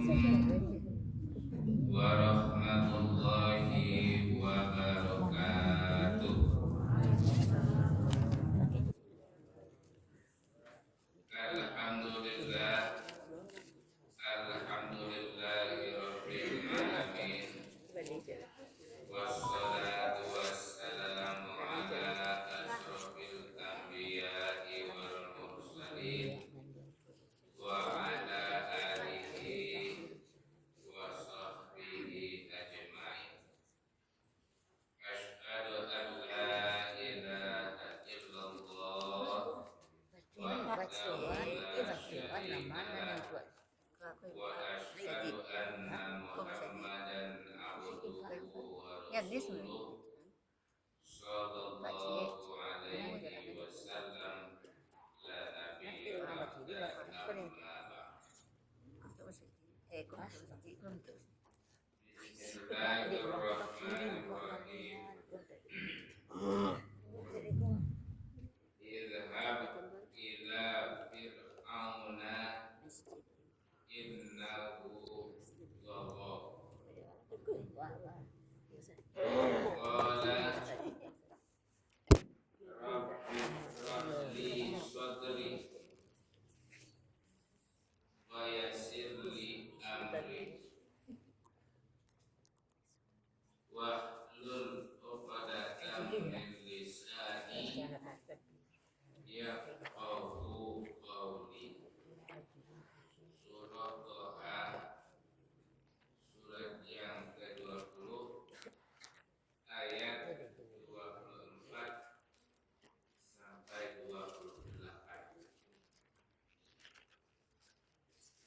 warahmatullahi wabarakatuh. Alhamdulillah, alhamdulillahi rabbil alamin. Wassalatu wassalamu ala asrofil anbiya'i wal mursalin wa ala alihi wa sahbihi ajma'in. Asyhadu an la ilaha illallah wahdahu la syarika lah wa asyhadu anna Muhammadan abduhu wa rasuluh sallallahu alaihi wasallam la nabiyya ba'da amma ba'd. Bismillahirrahmanirrahim. Idhhab ila fir'auna innahu tagha. Qala rabbi shrah li sadri wa yassir li amri wahlul 'uqdatam min lisani yafqahu qawli. Surah Toha, surat yang ke-20, ayat 24 sampai 28.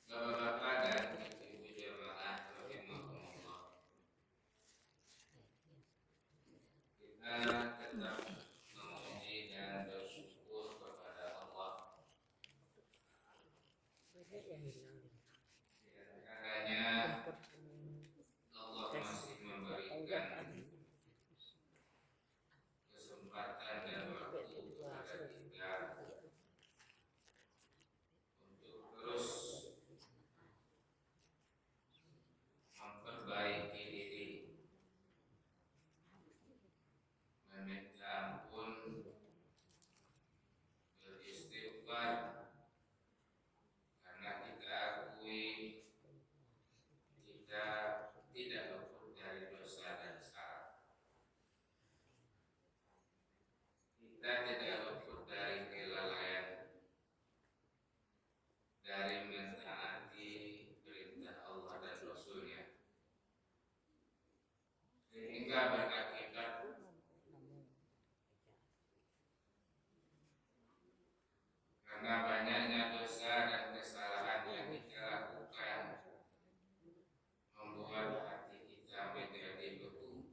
Bapak-bapak dan ibu-ibu jamaah rahimahumullah, kita tetap memuji dan bersyukur kepada Allah. Karena Allah masih memberikan kesempatan dan waktu kepada kita untuk terus memperbaiki diri, meminta ampun, beristighfar, karena kita akui kita tidak luput dari dosa dan salah. Kita tidak luput dari kelalaian, dari mentaati perintah Allah dan Rasulnya, sehingga berakibat karena banyaknya dosa dan kesalahan yang kita lakukan membuat hati kita menjadi beku,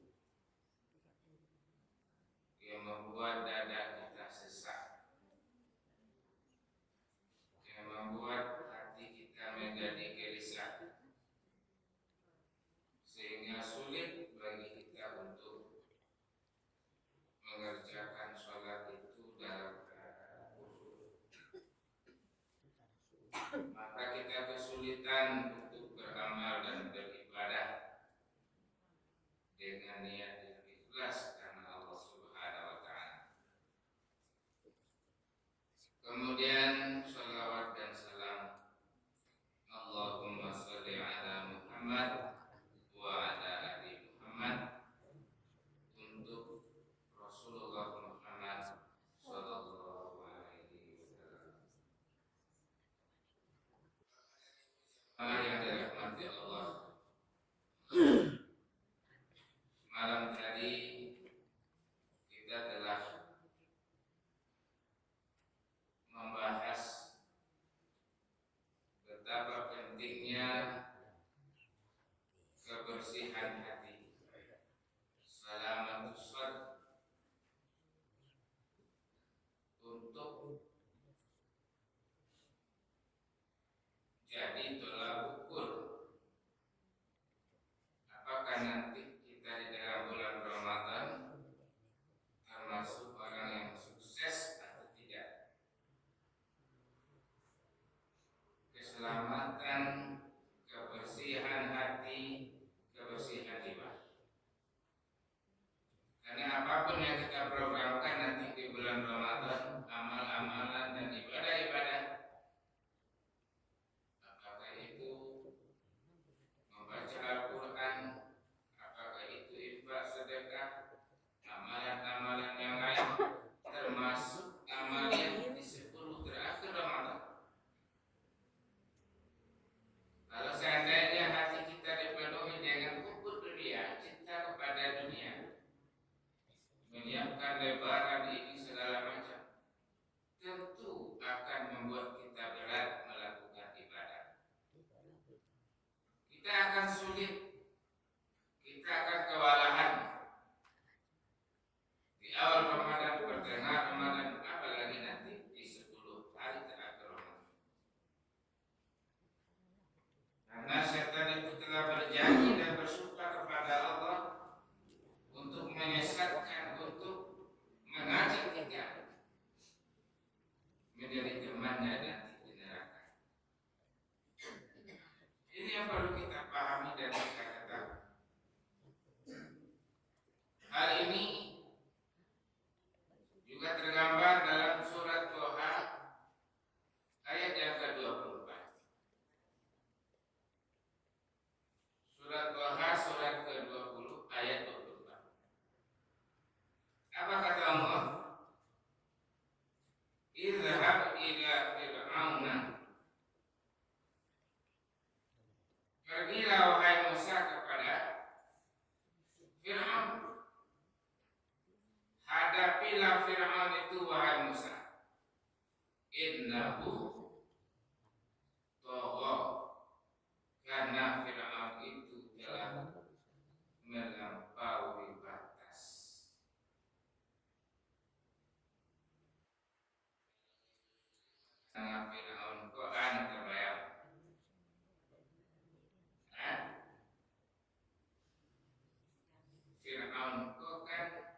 yang membuat dada kita sesak, yang membuat hati kita menjadi gelisah, sehingga sulit bagi kita untuk mengerjakan sholat itu dalam keadaan khusyuk. Maka kita kesulitan untuk beramal dan beribadah dengan niat yang ikhlas karena Allah Subhanahu wa Ta'ala. Kemudian shalawat dan salam Allahumma sholli ala Muhammad wa ala ali Muhammad untuk Rasulullah Muhammad sallallahu alaihi wasallam. Yang dirahmati Allah, malam tadi kita telah membahas betapa pentingnya kebersihan hati, salamatus sadr, untuk jadi tolak ukur apakah nanti kita di dalam bulan Ramadan termasuk orang yang sukses atau tidak. Keselamatan, kebersihan kita akan sulit, kita akan kewalahan di awal Ramadan, pertengahan Ramadan, apalagi nanti di 10 hari terakhir Ramadan. Karena setan itu telah berjanji dan bersumpah kepada Allah untuk menyesatkan, untuk mengajak kita menjadi temannya nanti di neraka. Ini yang perlu kita pahami dan kita ketahui. Hal ini juga tergambar dalam surat Toha ayat yang ke-24. Surat Toha surat ke-20 ayat 24. Apa kata Allah? Izhab ila fir'auna. Pergilah wahai Musa kepada Fir'aun. Hadapilah Fir'aun itu wahai Musa. Innahu tagha. Karena Fir'aun itu telah melampaui batas. Karena Fir'aun kok terbayang. Fir'aun kok kan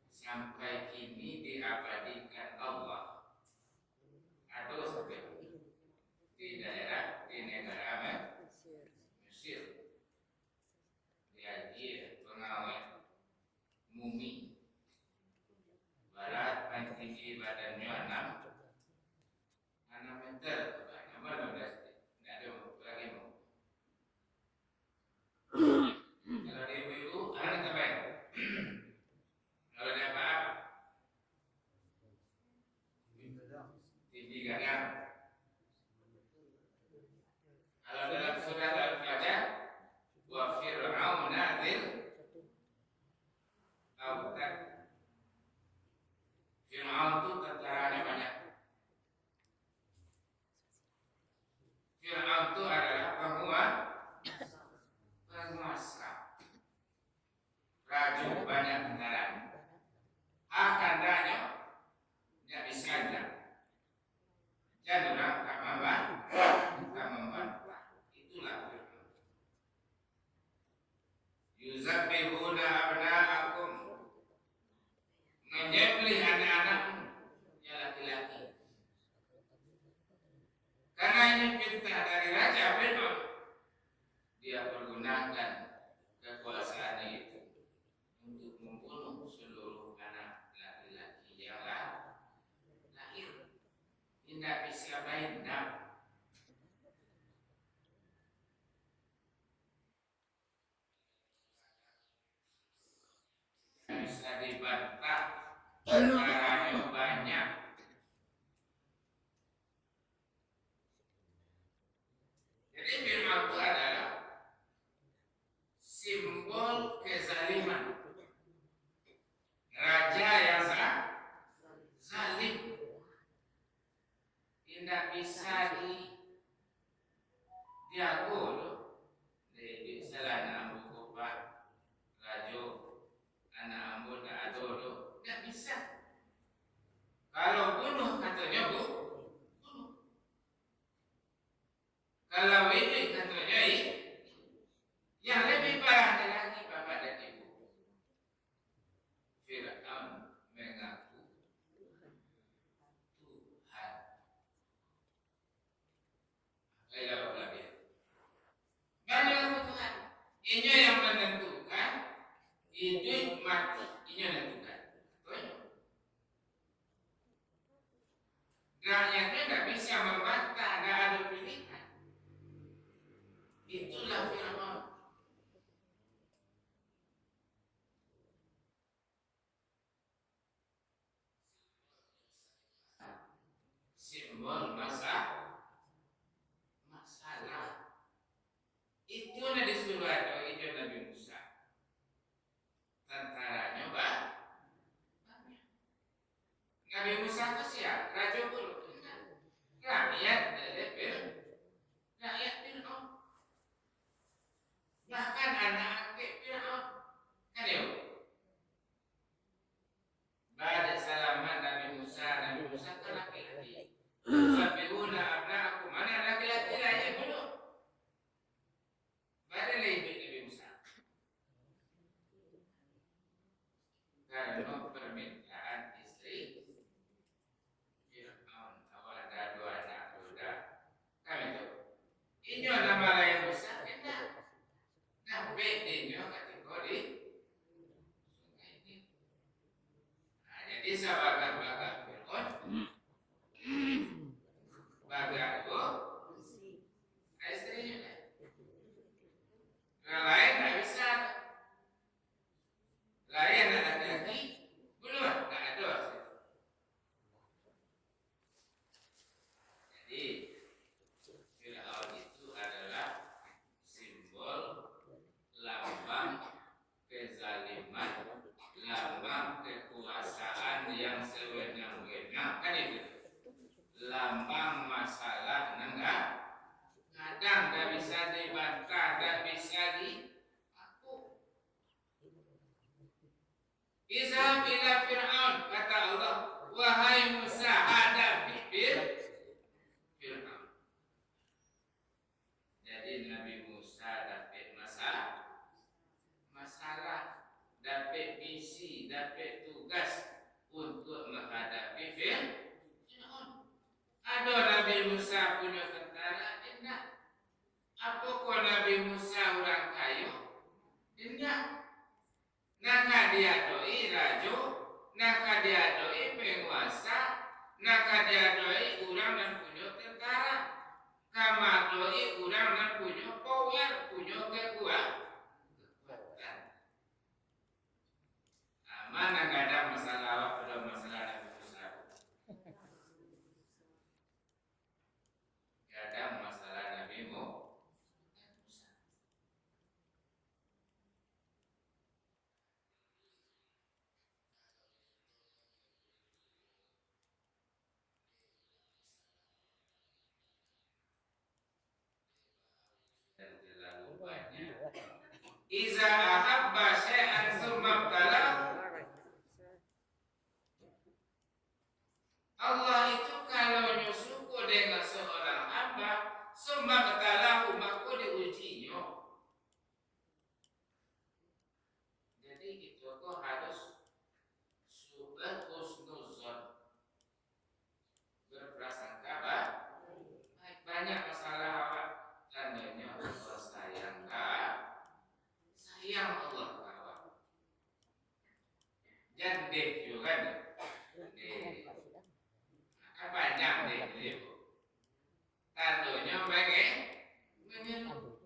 sampai kini diabadikan Allah. Atau sampai di negara Mesir. Dia pengawet mumi. Berat paling tinggi badannya 6 meter. Apa 12? Tidak ada lagi mau. Kalau dia ibu, anak terbaik. Kalau dia apa? Tinggi gagang. Kalau dalam surat Al-Fajr, wa fir'auna dzil autad. Fir'aun itu tentaranya banyak. Fir'aun itu adalah penguasa. Raja banyak tentara. Akandanya tidak bisa aja. Jadi orang tak membantah. Itulah Fir'aun. Yuzabbihuna abna'akum. Menyembelih anak-anakmu yang laki-laki. Karena ini perintah dari Raja Fir'aun, dia pergunakan kekuasaannya itu untuk membunuh seluruh anak laki-laki yang lahir. Tidak bisa baik-baik. Bisa dibantah, perkaranya banyak. Jadi Fir'aun itu adalah simbol kezaliman. Raja yang zalim. Tidak bisa diaku di selana ambu kopat rajo anak ambu tak adodo. Tidak bisa. Kalau bunuh katanya bunuh. Kalau ini katanya yang lebih parah lagi bapak dan ibu. Fir'aun mengaku Tuhan. Ayolah dia. Mengaku Tuhan. Ini yang menentukan hidup mati. Ini yang menentukan. Rakyatnya tidak bisa membantah, tidak ada pilihan. Itulah Fir'aun. Simbol masalah. Itu yang disuruh ada itu Nabi Musa. Tentaranya banyak. Nabi Musa itu siapa? Raja Bulu. Rakyat dari Fir'aun. sama lain besar enak. Nah, bedanya kategori sungai ini. Nah, jadi sahabat-sahabat Fir'aun, bagai itu, istrinya. Yang lain tak bisa. Lain laki-laki, belum tak ada. Jadi Fir'aun itu adalah simbol lambang kezaliman, lambang kekuasaan yang sewenang-wenang, kan itu. Lambang masalah nenggak, kadang tak bisa dibantah, tak bisa diaku. Izhab ila Fir'aun, kata Allah, wahai Musa, hadapi Fir'aun. Jadi Nabi Musa dapat masalah, dapat misi, dapat tugas untuk menghadapi Fir'aun. Ada Nabi Musa punya tentara, tidak. Apakah Nabi Musa orang kayu? Tidak. Naka dia doi rajo, naka dia doi penguasa, naka dia doi orang dan punya tentara, kama doi orang dan punya power, punya kekuatan. Mana gak ada masalah pada masalah Nabi Musa. Gak ada masalah Nabi Musa. Iza ahabba syai'an tsumma ibtalahu. Allah itu kalau nyusuku dengan seorang hamba, tsumma ibtalahu, maka diujinya. Jadi itu kok harus husnuzon, berprasangka baik. Banyak masalah awak tandanya Allah sayang Allah kawan. Jandek juga nih. Kan panjang deh itu. Tandanya mengeluh.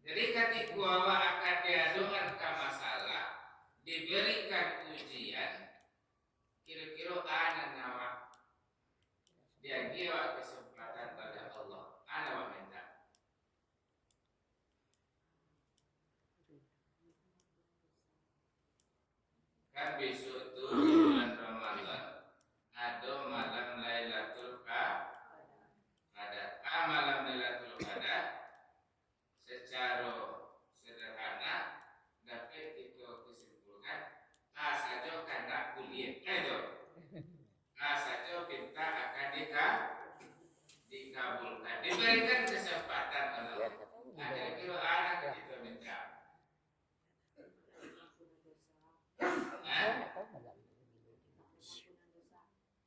Jadi ketika awak akan diadukan ke masalah, diberikan ujian, kira-kira ana nawa dia giwa kesempatan pada Allah, ana wa minta. Kan besok itu di bulan Ramadan ada malam Lailatul Qadar. Malam Lailatul Qadar secara sederhana dapat kita kesimpulkan saja karena kuliah itu saja kita akan dikabulkan, diberikan kesempatan oleh Allah. Ada kira anak kita minta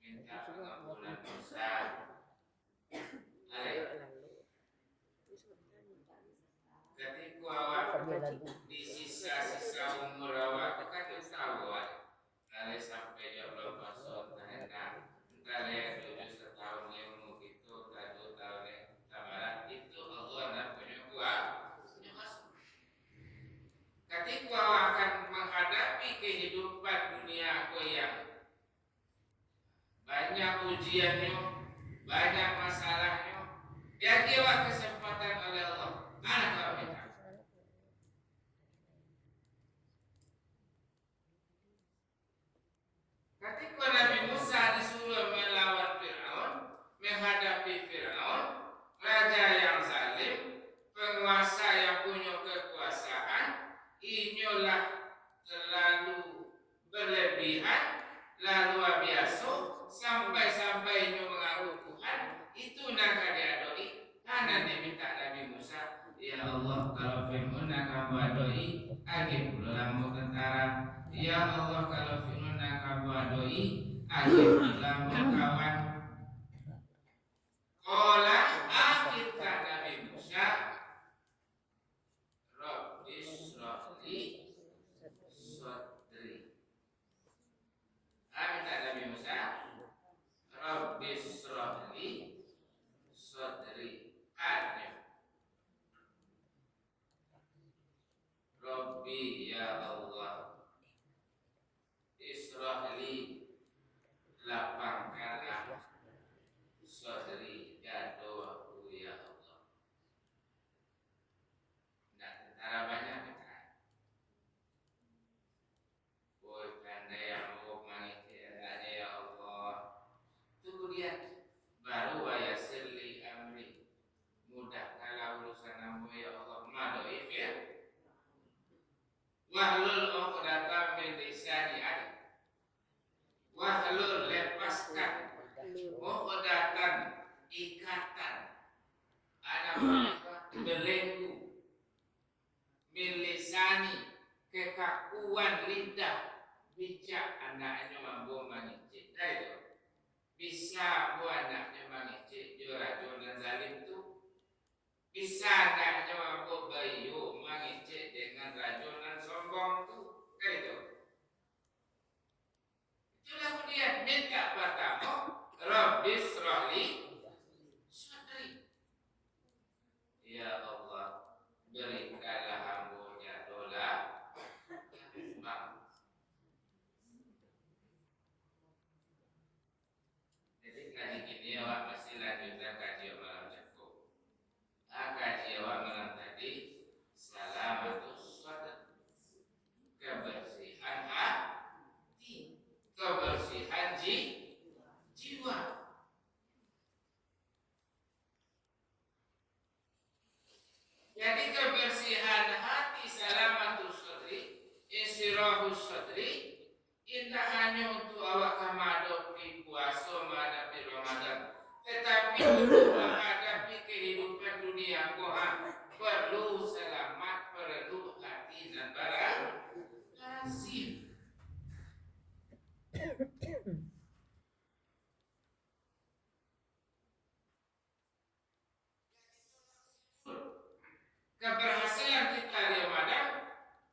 minta pengampunan dosa. Ketika awak di sisa-sisa umur awak kan tahu kalau sampai 12 tahun entah lihat 7 tahun ilmu itu, 1 tahun tamaran itu Allah nak punya masuk. Ketika awak akan menghadapi kehidupan dunia aku yang banyak ujiannya, banyak masalahnya, dia kira kesempatan oleh Allah. Anak kau minta. Ketika Nabi Musa disuruh melawan Fir'aun, menghadapi Fir'aun, raja yang zalim, penguasa yang punya kekuasaan, inilah terlalu berlebihan, lalu biasa, sampai-sampai mengaku Tuhan, itu nak dia doi, karena dia minta Nabi Musa, ya Allah, kalau Fir'aun nak kamu doi, agi pula lampu tentara. Ya Allah, kalau Fir'aun nak kamu doi, agi pula lampu kawan. mu'datan ikatan ada belenggu milisani kekakuan lidah bijak anaknya mampu mengicik. Nah itu bisa bu anaknya mengicik racun dan zalim itu. Bisa anaknya mampu bayu mengicik dengan racun dan sombong itu. Nah itu. Itulah kemudian minta pertama Rabbis rohli sadri. Ya Allah berikanlah hambunya dola bang. Jadi kaji gini awak masih lanjutkan kaji malam cukup. Kaji awak malam tadi salamatus sadr, kebersihan hati, kebersihan jiwa. Jadi kebersihan hati salamatus sadri, insyirahus sadri, indah hanya untuk awak menghadapi puasa, menghadapi Ramadan, tetapi untuk menghadapi kehidupan dunia Tuhan perlu selamat, perlu hati dan bersih. Keberhasilan kita di Ramadan,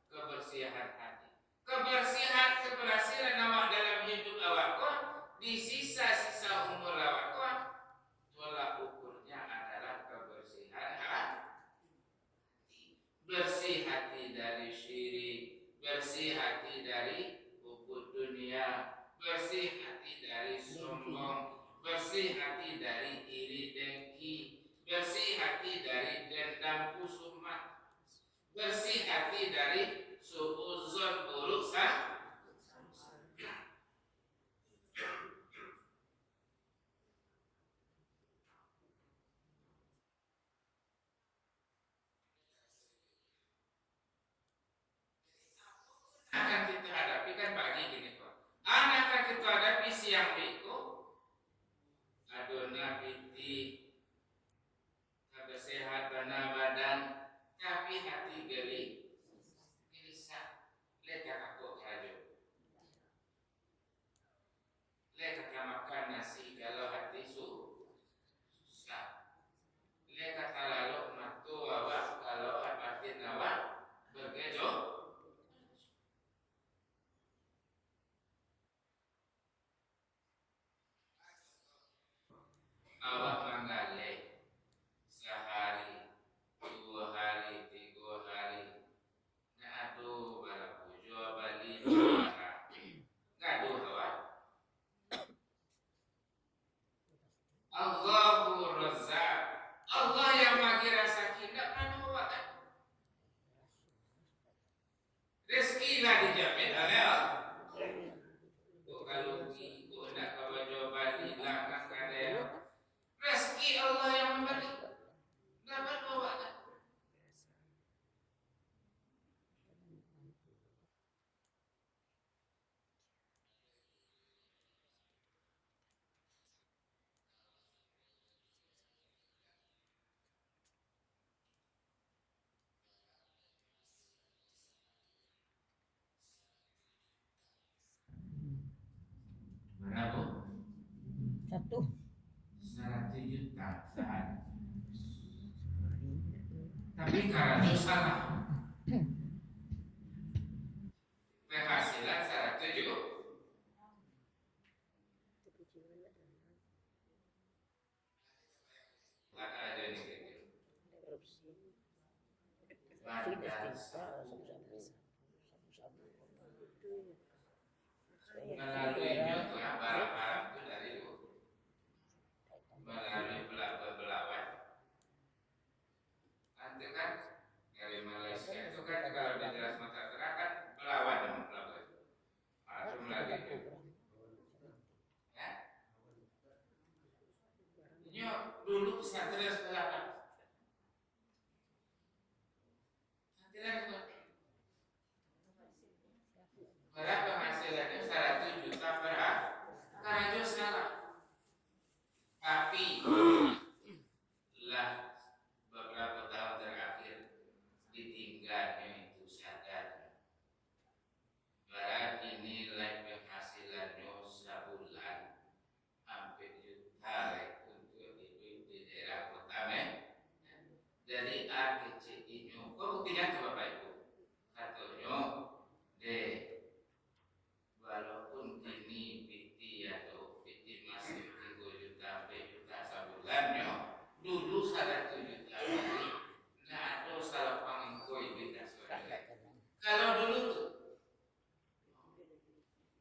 kebersihan hati. Keberhasilan awak dalam hidup awak kon, di sisa-sisa umur awak kon, tolak ukurnya adalah kebersihan hati. Bersih hati dari syirik, bersih hati dari ukut dunia, bersih hati dari sombong, bersih hati dari iri dengki, bersih hati dari dendam kusumat, bersih hati dari suuzon buruk sangka. Akan kita hadapi kan pagi gini kok. Akan kita hadapi siang itu. Adona piti, sehat badan, tapi hati gelisah. Leka aku rajo. Leka makan nasi kalau hati susah. Leka lalu matu awak kalau batin awak bergejolak. Awak menggalih sehari, 2 hari, 3 hari. Aduh, bala pujo bali gaduh awak. Allahu Razzaq. Allah yang bagi rasa kindak anu awak. Rezeki lah dijamin oleh Allah. Kalau kau nak kawan jawaban hilang kan kadang. Rezeki Allah yang memberi. Dapat bawa kan? Mana bu? 100 juta sehari. Tapi kalau salah, penghasilan 100 juta. Ada ni gitu. Melaluinya tu barang-barang tu dari itu melalui pelabuhan. Nanti kan dari Malaysia itu kan kalau di daerah Sumatera Utara kan pelabuhan. Itu melalui itu. Ya. Ini dulu pesantren pelabuhan. Berapa hasilnya 100 juta per hari? Karena salah. Tapi lah beberapa tahun terakhir ditinggalnya itu sadar. Berarti nilai penghasilannya sebulan hampir juta untuk hidup di daerah kota Jadi AKCI-nya, kok buktinya ke Bapak Ibu? Katanya, deh, walaupun ini PT atau PT masih 3 juta, 4 juta sebulannya, dulu 1 juta, nggak ada salah pangingkoi beda soalnya. Kalau dulu tuh,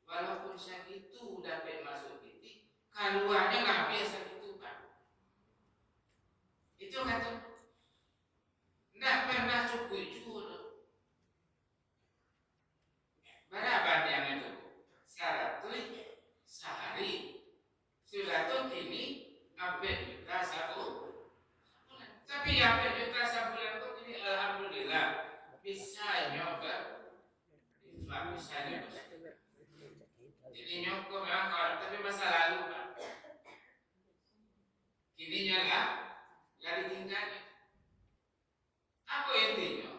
walaupun segitu dapat masuk PT, keluarnya nggak biasa gitu Pak. Itu kata, nggak pernah cukup juga. Berapa yang itu? 100 sehari. Sudah tuh kini hampir juta sebulan. Tapi hampir juta sebulan tuh kini alhamdulillah bisa nyoba, bisa nyoba. Jadi nyoko memang kalau tapi masa lalu Pak. Kini nyala, nggak ditinggalin. Apa intinya?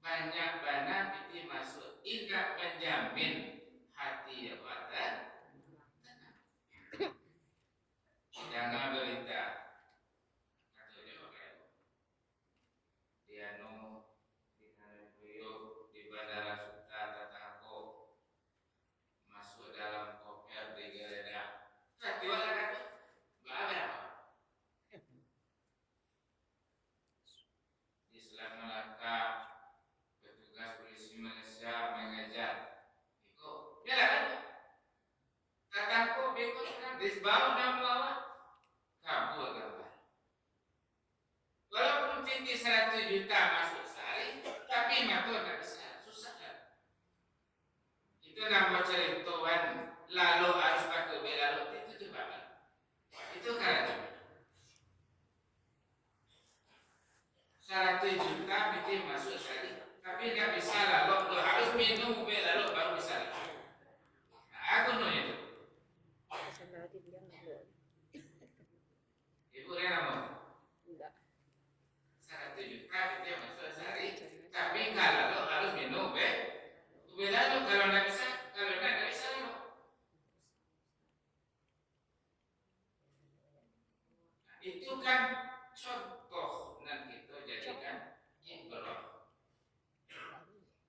Banyak banget itu masuk tidak menjamin hati ya wadah. Jangan berita katanya kayak dia di Bandara Suta Tatako masuk dalam koper digeledah. Tiba-tiba kan nggak ada. Di Selat Melaka petugas polisi Malaysia mengejar. Iko, ya kan? Tatako beko kan disbau dan melawan. Kabur kabar. Walaupun tinggi 100 juta masuk sehari, tapi matu tak bisa, susah kan? Itu nama cerituan lalu harus pakai belalu itu coba kan? Itu karena 100 juta bikin masuk sehari, tapi nggak bisa lalu harus minum belalu baru bisa. Nah, aku nanya itu. Ibu Rena mau? Enggak. 100 juta kita masuk sehari, tapi kalau lo harus minum belalu kalau nggak bisa, lo. Nah, itu kan contoh dan kita jadikan ibrah.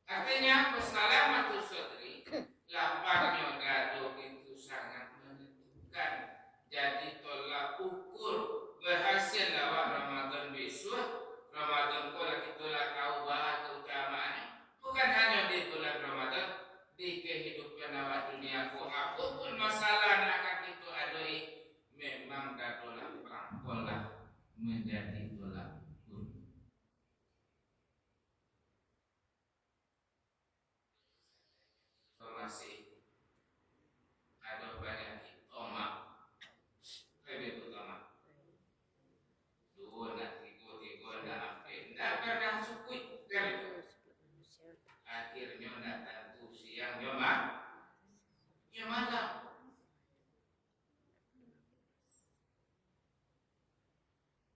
Artinya keselamatan sodri, lapangnya gaduh itu sangat menentukan. Jadi tolak ukur berhasil lawat Ramadan besok. Ramadan kalau kita tahu bahas keutamaannya bukan hanya di bulan Ramadan, di kehidupan awak dunia ko apapun masalah yang akan kita adoi memang dah tolak pola menjadi tolak ukur. Masih ada banyak omak lebih utama dua nak tiga nak hampir tidak pernah cukup kan itu akhirnya nak tentu siang ya malam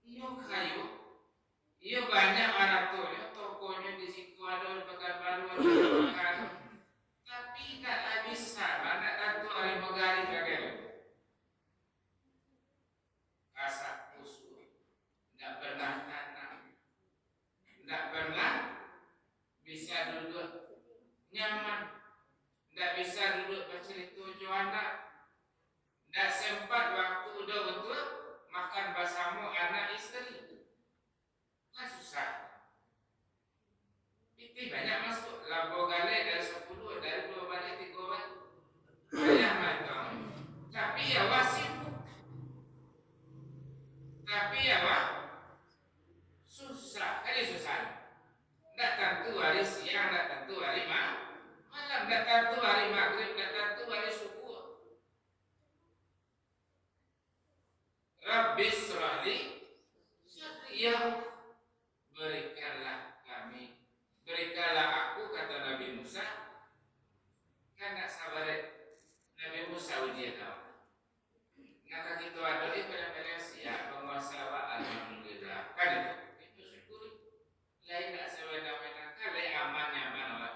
iyo kayu iyo banyak anak tuanya tokonya di situ ada Pekanbaru ada tapi tidak bisa nak tentu hari megari kagak kasak musuh tidak pernah tanam tidak pernah bisa duduk nyaman, tidak bisa duduk bercerita anak, tidak sempat waktu udah betul makan bersama anak istri, kan susah. Itu banyak masuk lampu gale dari 10, dari 2 balik 3 balik banyak macam. Tapi ya sibuk, tapi ya susah, kan susah. Tidak tentu hari siang, tidak tentu hari malam, tidak tentu hari maghrib, tidak tentu hari subuh. Rabbi srahli ya berikanlah kami, berikanlah aku, kata Nabi Musa. Kan tidak sabar Nabi Musa ujian apa? Maka kita ada balik pada Malaysia penguasa awak alhamdulillah kan itu syukuri lain nak sewena-wena kan lain aman-aman awak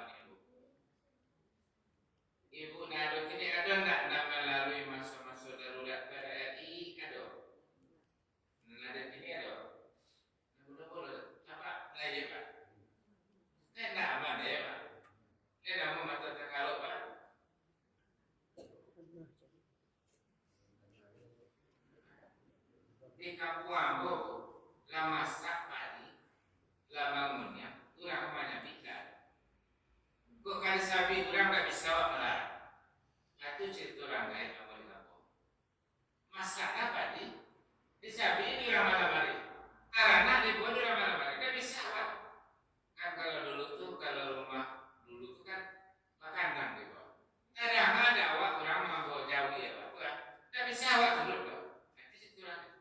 ini ibu nado kini ada nak melalui masa-masa darurat pada RI ada nado kini ada boleh apa lagi pak kan nak aman ya pak ini nama mata terkaluk pak di kampung Ambo lama masak padi lama bangunnya kurang banyak pikat kok kali sabi kurang tak bisa awak melarang itu cerita orang lain apa di kampung masak apa di sabi ini orang mana-mana karena di bawah orang mana-mana tak bisa awak kan kalau dulu tuh kalau rumah dulu tuh kan kandang di bawah kadang ada awak orang mau jauh ya pak tak bisa awak dulu pak itu cerita orang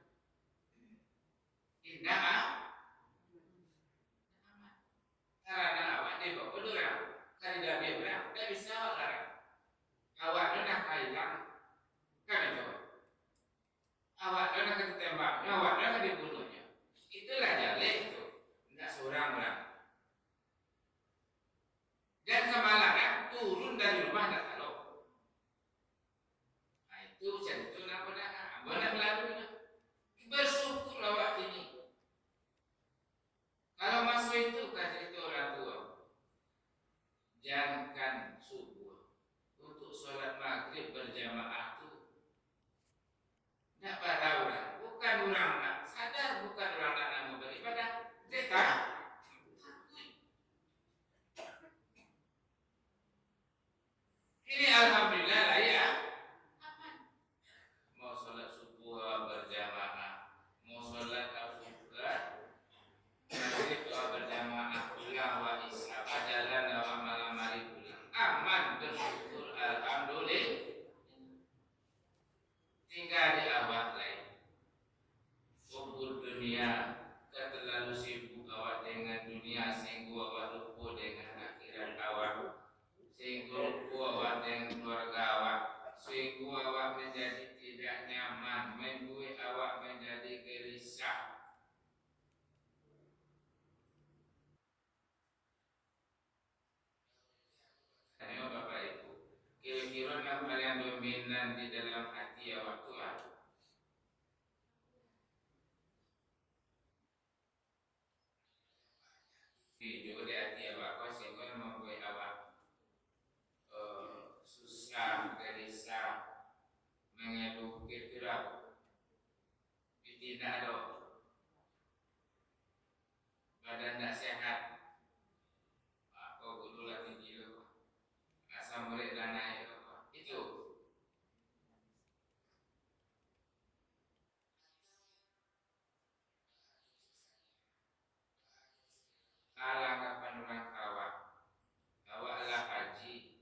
indah karena awak di bawah orang kan tidak berang tak bisa awak larang awak nak hilang kan itu awak nak ditembaknya awak nak dibunuhnya itulah jaleh itu tidak seorang orang dan kemalahan turun dari rumah tak tahu nah itu cerita nak benar melalui bersyukur awak ini kalau masuk itu kan cerita orang tua jangankan subuh untuk sholat maghrib berjamaah itu tidak pada orang bukan orang nak sadar bukan orang nak mau beribadah kita ini alhamdulillah lah ya mau sholat subuh berjamaah mau sholat maghrib berjamaah pulang wa isya jalan wa malam hari pulang aman bersyukur alhamdulillah tinggal di awak lain hubul dunia terlalu sibuk awak dengan dunia sehingga awak lupa dengan akhirat awak sehingga lupa awak dengan keluarga awak sehingga awak menjadi tidak nyaman membuat awak menjadi gelisah Bapak Ibu kira-kira apa yang dominan di dalam hati awak Tuhan video di hati awak sehingga membuat awak susah, gelisah mengeluh kira-kira tidak ada badan tak sehat kau dulu tinggi asam urat dah naik itu alangkapan orang awak awaklah haji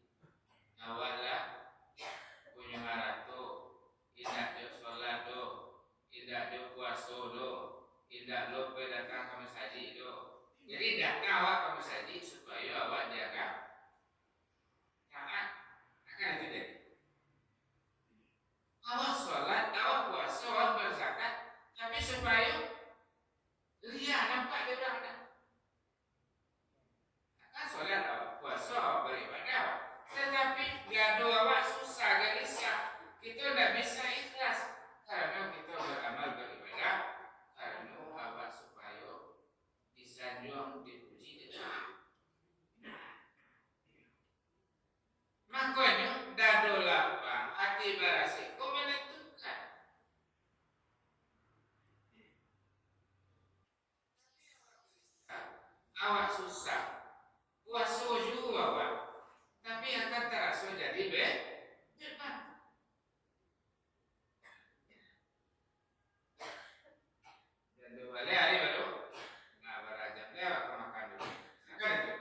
awaklah punya harato tidak jauh sholat do tidak jauh puasa do tidak lupa datang ke masjid do jadi datang awak ke masjid supaya awak jaga taat akan itu deh awak sholat awak puasa awak berzakat tapi supaya lihat nampak dia orang dah kan sholat awak puasa awak beribadah awak tetapi gaduh awak susah gelisah kita tidak bisa ikhlas karena kita beramal beribadah karena awak supaya disanjung dipuji makanya dado lapang hati barasi kau menentukan awak susah puasa juga awak tapi akan terasa jadi beban dan dua hari baru nah berajab lewat ke makan dulu akan itu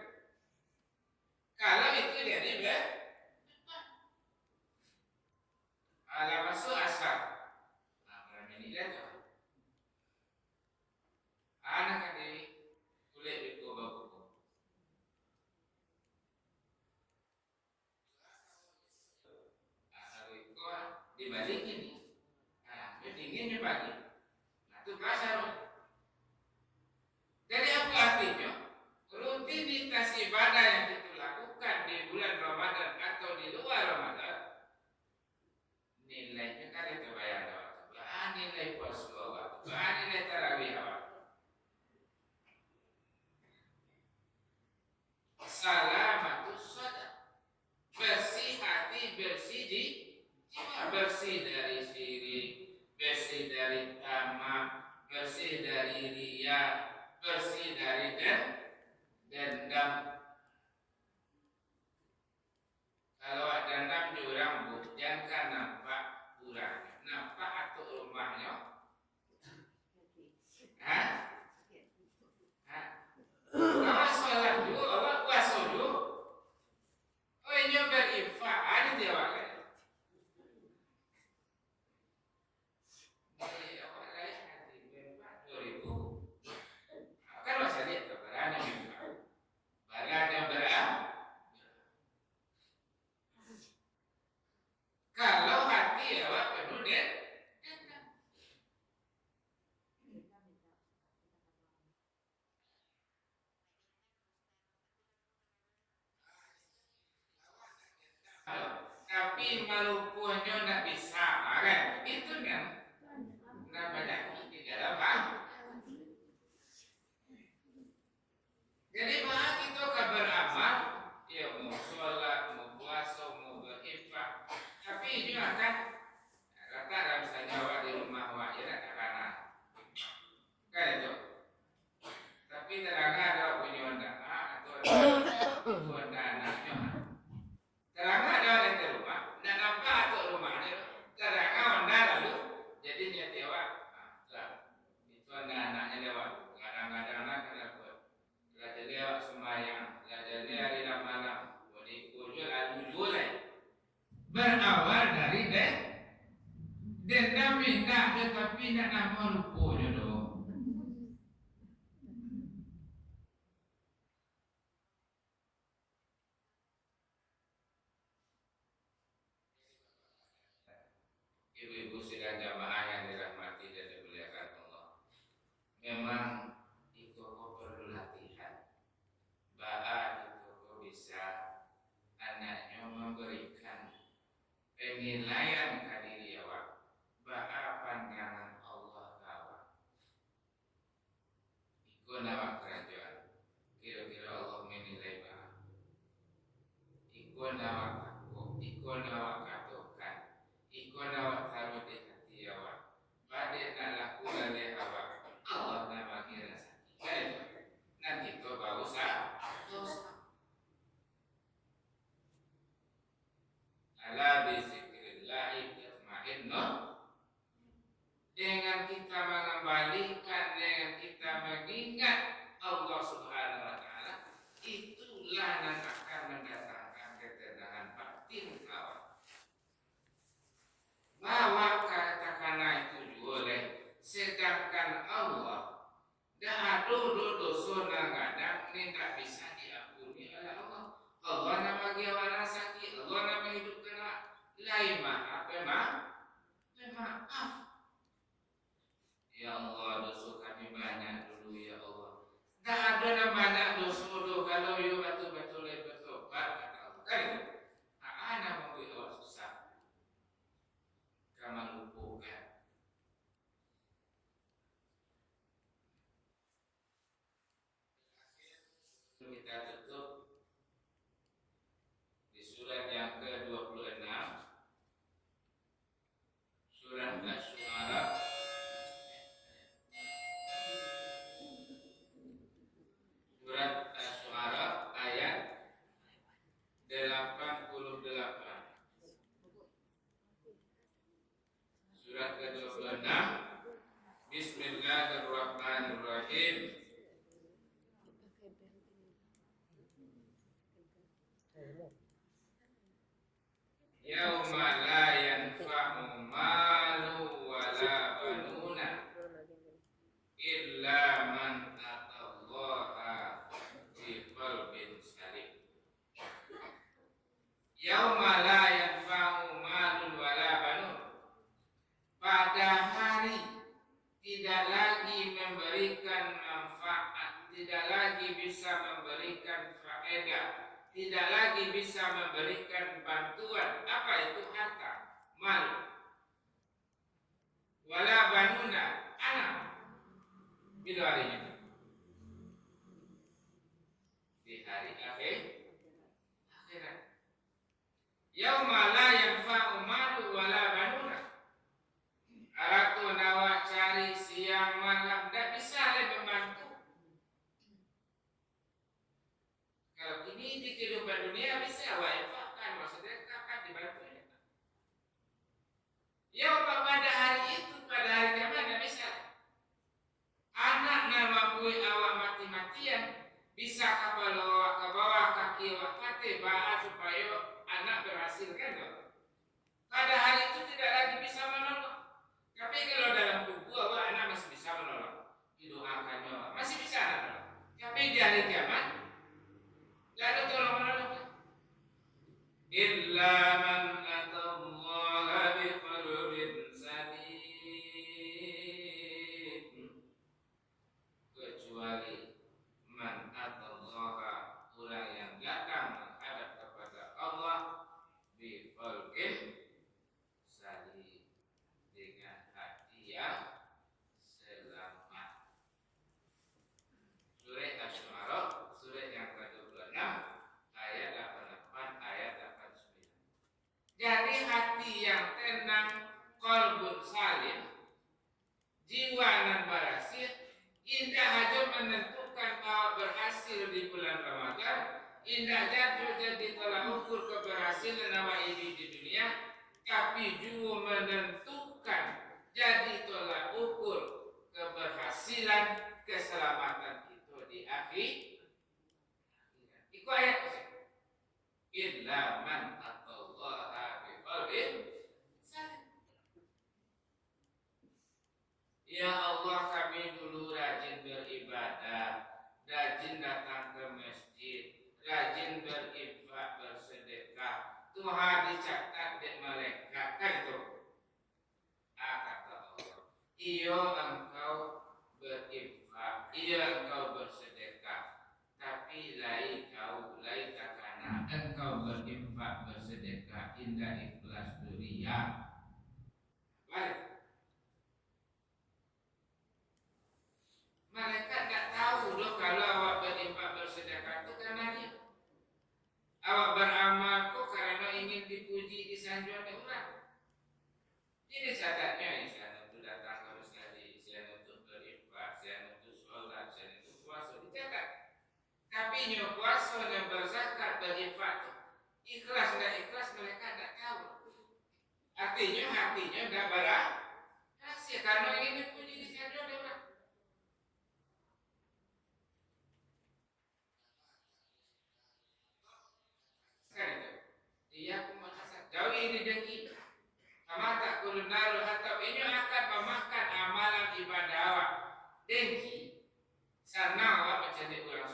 kalau itu jadi beban ala masuk asar nah berani ini dia tuh anak kan di kulit itu bagus dibalik ini, nah, dinginnya pagi. Nah, itu pasar. Jadi apa artinya? Rutinitas ibadah yang kita lakukan di bulan Ramadan atau di luar Ramadan, nilainya kan itu bayar waktu. Nilai puasa waktu, nilai tarawih waktu. Salamatus sadaq, bersih hati, bersih di jiwa, bersih dari syirik, bersih dari tamak, bersih dari riya, bersih dari dendam. Kalau ada dendam di orang bu, jangan nampak kurangnya, nampak atau rumahnya. Hah? Allah sholat dulu, Allah puasa dulu. Oh ini berinfak, ada jawabnya. Awak lain hati berinfak 2000. Kan masih lihat keberanian berinfak. Barang berapa? Kalau hati awak penuh dendam. Tapi malupunya tidak bisa, kan? Itu kan namanya di dalam jadi bahwa kita beramal, ya mau sholat, mau puasa, mau berinfak, tapi ini akan rata misalnya awak di rumah awak ya tak kanan, kan itu. Tapi terang ada punya anak atau ada anaknya. Terang ada orang di rumah, dan nampak atau rumahnya, terang ada lalu, jadi niat awak, itu ada anaknya lewat, kadang-kadang anak jadi awak sembahyang, jadi hari malam, boleh kujul, adu julai. Berawal dari dendam minta, tetapi nak nama lupa jodoh. Ibu-ibu sidang jamaah yang dirahmati dan dimuliakan Allah. Memang itu kau perlu latihan. Bahwa itu kau bisa anaknya memberikan penilaian ke diri awak. Bahwa pandangan Allah awak. Ikut awak kerajaan. Kira-kira Allah menilai bahwa. Ikut awak takut. Ikut awak katakan. Ikut awak taruh di hati awak. Badai nak laku oleh awak. Allah nama kira sakit. Baik. Nanti itu bau sah. Ala bizikrillahi tatma'innun. Dengan kita mengembalikan, dengan kita mengingat Allah Subhanahu wa taala, itulah yang akan mendatangkan ketenangan batin awak. Bahwa katakanlah itu boleh, sedangkan Allah dah ada dosa kadang ini tak bisa diampuni oleh Allah. Allah nama dia warna sakit, Allah nama hidupkan lain maaf, maaf. Ya Allah, dosa kami banyak dulu ya Allah. Tak ada namanya dosa do kalau you betul-betul bertobat kata Allah. Kan itu? Ana membuat awak susah. Kamu lupakan. Kita tutup di surat yang ke-26, surat Asy-Syu'ara. Surat Asy-Syu'ara ayat 88. Surat ke-26. Bismillahirrahmanirrahim. tidak lagi memberikan manfaat, tidak lagi bisa memberikan faedah, tidak lagi bisa memberikan bantuan. Apa itu harta? Mal. Wala banuna, anak. Bila harinya? Di hari akhirat. Yauma la yanfa'u malu wala banuna. Aratu nawa cari siang malam tidak bisa membantu. Kalau ini di kehidupan dunia bisa infakkan, maksudnya akan dibantunya. Yauma pada hari itu, pada hari kiamat tidak bisa. Anak nama bui awak mati-matian bisa kapal ke bawah kaki awak kate ba'a supaya anak berhasil kan? Pada hari itu tidak lagi bisa menolong. Tapi kalau dalam tubuh awak anak masih bisa menolong, didoakannya awak masih bisa menolong. Tapi di hari kiamat tidak ada tolong menolong. Illa man atallaha biqalbin salim, kecuali man atallaha, orang yang datang menghadap kepada Allah biqalbin salim, dengan hati yang selamat. Surah Asy-Syu'ara, surah yang ke-26, ayat 88, ayat 89. Jadi hati yang tenang, qalbun salim, jiwa nan berhasil, indah aja menentukan bahwa berhasil di bulan Ramadan, indah jatuh jadi tolak ukur keberhasilan awak ini di dunia, tapi juga menentukan jadi tolak ukur keberhasilan keselamatan itu di akhirat. Iku ayat illa man atallaha biqalbin salim. Ya Allah, kami dulu rajin beribadah, rajin datang ke masjid, rajin berinfak, bersedekah. Tuhan dicatat di malaikat kan itu. Kata Allah, iyo engkau berinfak, iyo engkau bersedekah, tapi lai takana engkau berinfak bersedekah indah ikhlas dunia. Balik. Malaikat tak tahu doh kalau awak berinfak bersedekah itu karena dia. Awak beramal kok karena ingin dipuji, disanjung oleh orang. Ini catatnya, isian untuk datang ke masjid, isian untuk berinfak, isian untuk sholat, isian untuk puasa, dicatat. Tapi nyo puasa dan berzakat, berinfak ikhlas dan ikhlas mereka tidak tahu. Artinya hatinya tidak berhasil karena ingin dipuji, disanjung oleh orang. Iya kumat hasad. Jauh ini dengki. Kama tak kulunarul hatab, ini akan memakan amalan ibadah awak. Dengki. Sana awak menjadi orang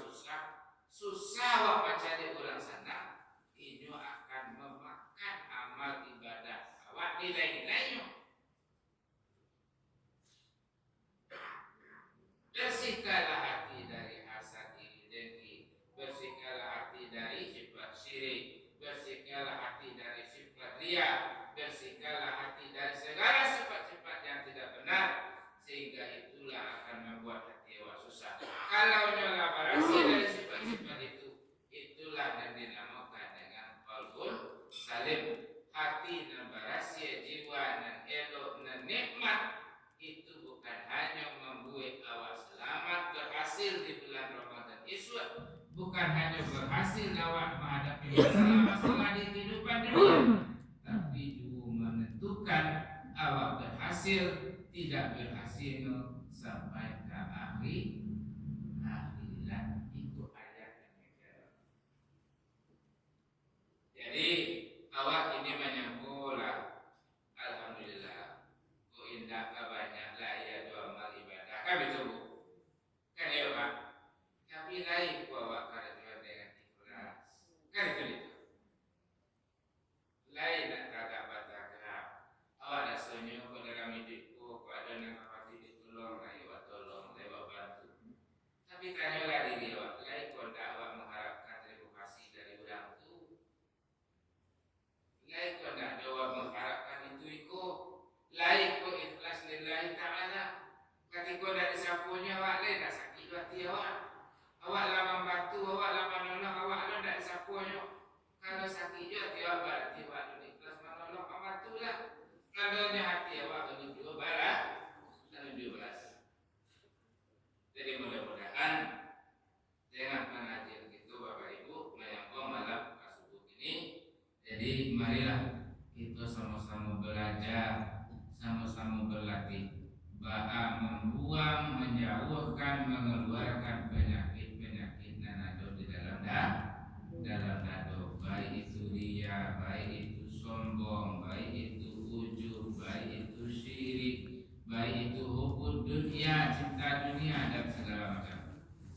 susah awak menjadi orang senang. Ini akan memakan amal ibadah awak, nilai-nilainya. Bersihkanlah hati dari hasad iri dengki. Bersihkanlah hati dari sifat syirik. Bersihkanlah hati dari sifat riya, bersihkanlah hati dari segala sifat-sifat yang tidak benar, sehingga itulah akan membuat hati awak susah. Kalau nyola berhasil dari sifat-sifat itu, itulah yang dinamakan dengan qalbun salim. Hati yang berhasil, jiwa yang elok, yang nikmat, itu bukan hanya membuat awak selamat berhasil di bulan Ramadan esok, bukan hanya berhasil awak menghadapi masalah-masalah di kehidupan dunia, tapi juga menentukan awak berhasil tidak berhasil sampai ke akhirat. Itu ayat yang ketiga. Jadi awak ini menyambunglah, alhamdulillah, kok indah banyak lah ya doa amal ibadah kan betul bu? Kan ya pak? Tapi lain ku awak kerajaan dengan ikhlas kan itu. Lain nak tagap awak dah senyum ko dalam hidupku, ko ada nak kapati ditolong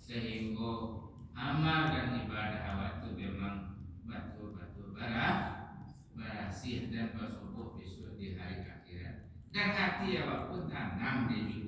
sehingga amal dan ibadah awak itu memang betul-betul berasih dan bersubuh besok di hari akhirat. Dan hati awak pun tanam di